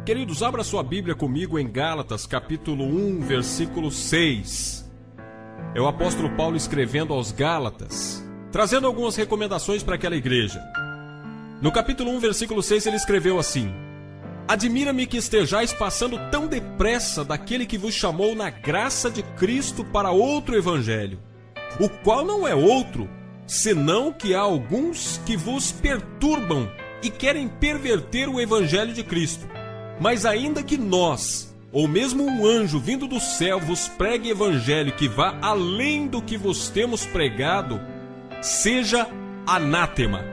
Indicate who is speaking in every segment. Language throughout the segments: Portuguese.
Speaker 1: Queridos, abra sua Bíblia comigo em Gálatas, capítulo 1, versículo 6. É o apóstolo Paulo escrevendo aos Gálatas, trazendo algumas recomendações para aquela igreja. No capítulo 1, versículo 6, ele escreveu assim: Admira-me que estejais passando tão depressa daquele que vos chamou na graça de Cristo para outro evangelho, o qual não é outro, senão que há alguns que vos perturbam e querem perverter o evangelho de Cristo. Mas ainda que nós, ou mesmo um anjo vindo do céu, vos pregue evangelho que vá além do que vos temos pregado, seja anátema.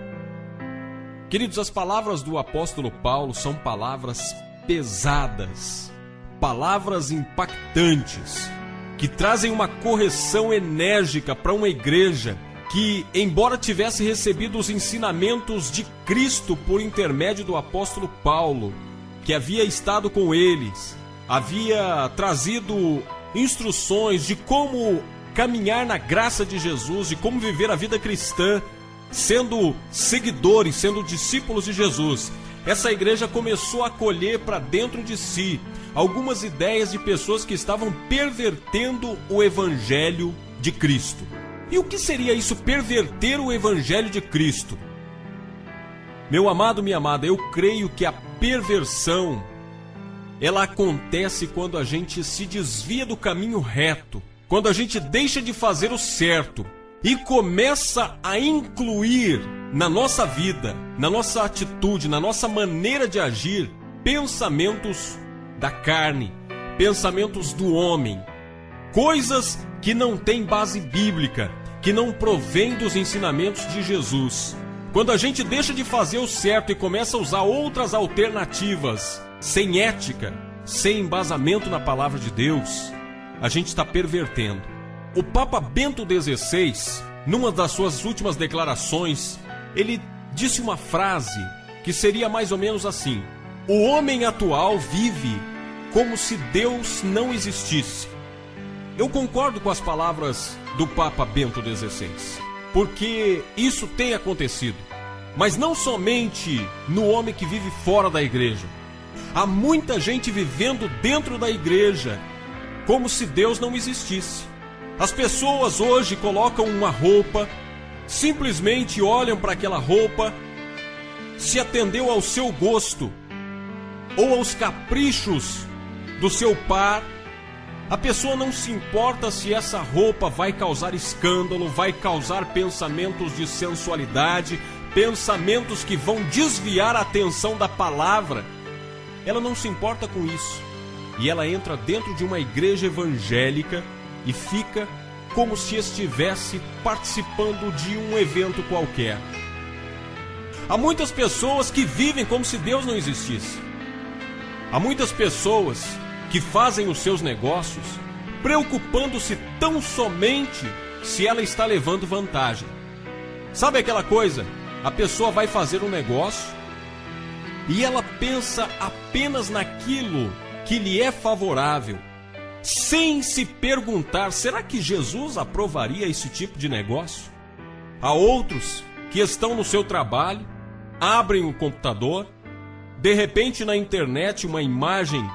Speaker 1: Queridos, as palavras do apóstolo Paulo são palavras pesadas, palavras impactantes, que trazem uma correção enérgica para uma igreja que, embora tivesse recebido os ensinamentos de Cristo por intermédio do apóstolo Paulo, que havia estado com eles, havia trazido instruções de como caminhar na graça de Jesus, de como viver a vida cristã, sendo seguidores, sendo discípulos de Jesus. Essa igreja começou a colher para dentro de si algumas ideias de pessoas que estavam pervertendo o evangelho de Cristo. E o que seria isso, perverter o evangelho de Cristo? Meu amado, minha amada, eu creio que a perversão, ela acontece quando a gente se desvia do caminho reto, quando a gente deixa de fazer o certo e começa a incluir na nossa vida, na nossa atitude, na nossa maneira de agir, pensamentos da carne, pensamentos do homem, coisas que não têm base bíblica, que não provêm dos ensinamentos de Jesus. Quando a gente deixa de fazer o certo e começa a usar outras alternativas, sem ética, sem embasamento na palavra de Deus, a gente está pervertendo. O Papa Bento XVI, numa das suas últimas declarações, ele disse uma frase que seria mais ou menos assim: o homem atual vive como se Deus não existisse. Eu concordo com as palavras do Papa Bento XVI, porque isso tem acontecido, mas não somente no homem que vive fora da igreja. Há muita gente vivendo dentro da igreja como se Deus não existisse. As pessoas hoje colocam uma roupa, simplesmente olham para aquela roupa, se atendeu ao seu gosto ou aos caprichos do seu par. A pessoa não se importa se essa roupa vai causar escândalo, vai causar pensamentos de sensualidade, pensamentos que vão desviar a atenção da palavra. Ela não se importa com isso. E ela entra dentro de uma igreja evangélica e fica como se estivesse participando de um evento qualquer. Há muitas pessoas que vivem como se Deus não existisse. Há muitas pessoas que fazem os seus negócios preocupando-se tão somente se ela está levando vantagem. Sabe aquela coisa? A pessoa vai fazer um negócio e ela pensa apenas naquilo que lhe é favorável, sem se perguntar: será que Jesus aprovaria esse tipo de negócio? Há outros que estão no seu trabalho, abrem o computador, de repente na internet uma imagem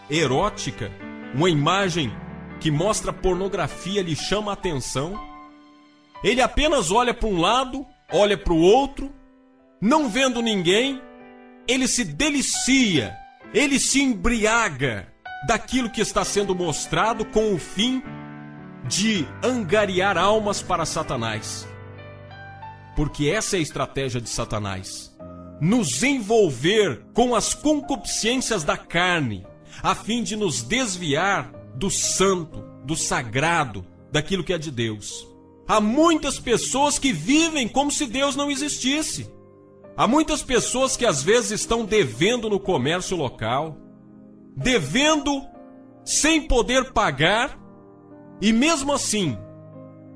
Speaker 1: erótica, uma imagem que mostra pornografia lhe chama a atenção. Ele apenas olha para um lado, olha para o outro, não vendo ninguém, ele se delicia, ele se embriaga daquilo que está sendo mostrado com o fim de angariar almas para Satanás. Porque essa é a estratégia de Satanás: nos envolver com as concupiscências da carne, a fim de nos desviar do santo, do sagrado, daquilo que é de Deus. Há muitas pessoas que vivem como se Deus não existisse. Há muitas pessoas que às vezes estão devendo no comércio local, devendo sem poder pagar, e mesmo assim,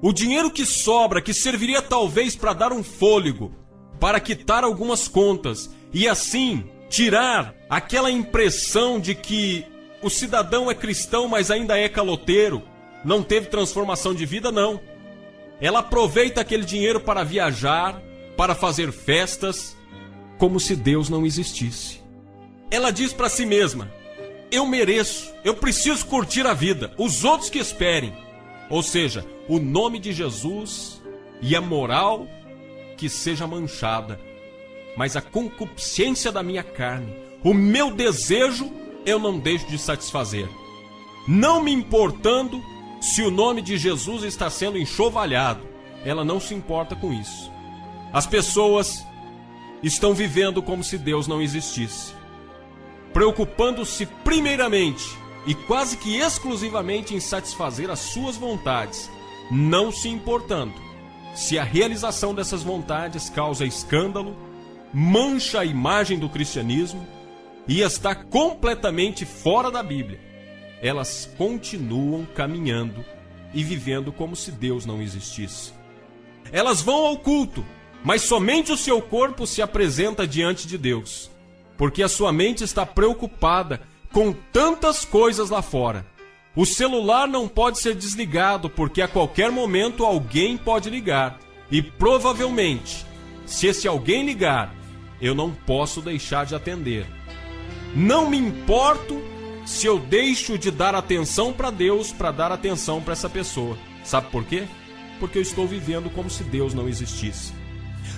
Speaker 1: o dinheiro que sobra, que serviria talvez para dar um fôlego, para quitar algumas contas, e assim tirar aquela impressão de que o cidadão é cristão, mas ainda é caloteiro, não teve transformação de vida, não. Ela aproveita aquele dinheiro para viajar, para fazer festas, como se Deus não existisse. ela diz para si mesma: eu mereço, eu preciso curtir a vida, os outros que esperem. Ou seja, o nome de Jesus e a moral que seja manchada, mas a concupiscência da minha carne, o meu desejo, eu não deixo de satisfazer, não me importando se o nome de Jesus está sendo enxovalhado. Ela não se importa com isso. As pessoas estão vivendo como se Deus não existisse, preocupando-se primeiramente e quase que exclusivamente em satisfazer as suas vontades, não se importando se a realização dessas vontades causa escândalo, mancha a imagem do cristianismo e está completamente fora da Bíblia. Elas continuam caminhando e vivendo como se Deus não existisse. Elas vão ao culto, mas somente o seu corpo se apresenta diante de Deus, porque a sua mente está preocupada com tantas coisas lá fora. O celular não pode ser desligado, porque a qualquer momento alguém pode ligar. E provavelmente, se esse alguém ligar, eu não posso deixar de atender. Não me importo se eu deixo de dar atenção para Deus para dar atenção para essa pessoa. Sabe por quê? Porque eu estou vivendo como se Deus não existisse.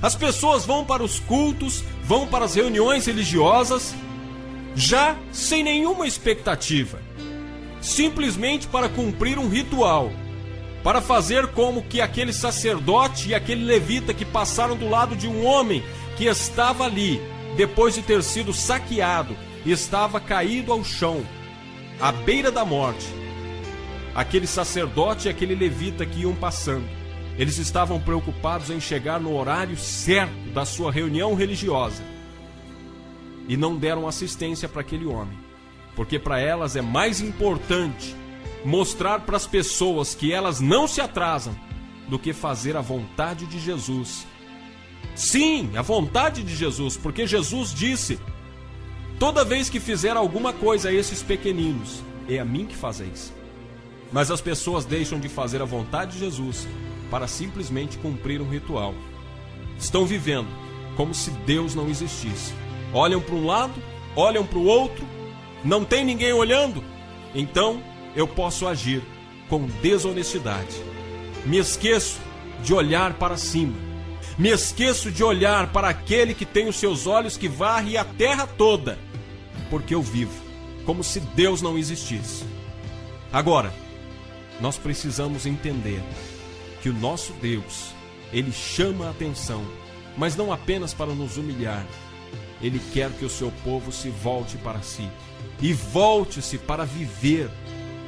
Speaker 1: As pessoas vão para os cultos, vão para as reuniões religiosas, já sem nenhuma expectativa, simplesmente para cumprir um ritual, para fazer como que aquele sacerdote e aquele levita que passaram do lado de um homem que estava ali, depois de ter sido saqueado, estava caído ao chão, à beira da morte. Aquele sacerdote e aquele levita que iam passando, eles estavam preocupados em chegar no horário certo da sua reunião religiosa e não deram assistência para aquele homem, porque para elas é mais importante mostrar para as pessoas que elas não se atrasam do que fazer a vontade de Jesus. Sim, a vontade de Jesus, porque Jesus disse: toda vez que fizer alguma coisa a esses pequeninos, é a mim que fazeis. Mas as pessoas deixam de fazer a vontade de Jesus para simplesmente cumprir um ritual. Estão vivendo como se Deus não existisse. Olham para um lado, olham para o outro, não tem ninguém olhando, então eu posso agir com desonestidade. Me esqueço de olhar para cima. Me esqueço de olhar para aquele que tem os seus olhos que varre a terra toda, porque eu vivo como se Deus não existisse. Agora, nós precisamos entender que o nosso Deus, Ele chama a atenção, mas não apenas para nos humilhar. Ele quer que o seu povo se volte para si e volte-se para viver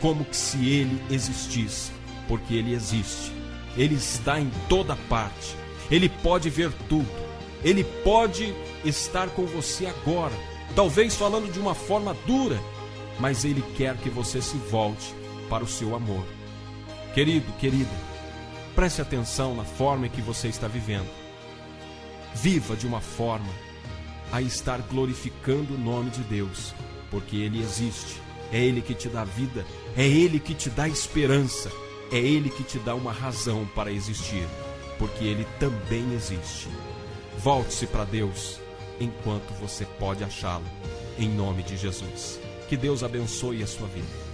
Speaker 1: como que se Ele existisse, porque Ele existe. Ele está em toda parte. Ele pode ver tudo. Ele pode estar com você agora, talvez falando de uma forma dura, mas Ele quer que você se volte para o seu amor. Querido, querida, preste atenção na forma em que você está vivendo. Viva de uma forma a estar glorificando o nome de Deus, porque Ele existe. É Ele que te dá vida, é Ele que te dá esperança, é Ele que te dá uma razão para existir, porque Ele também existe. Volte-se para Deus enquanto você pode achá-lo, em nome de Jesus. Que Deus abençoe a sua vida.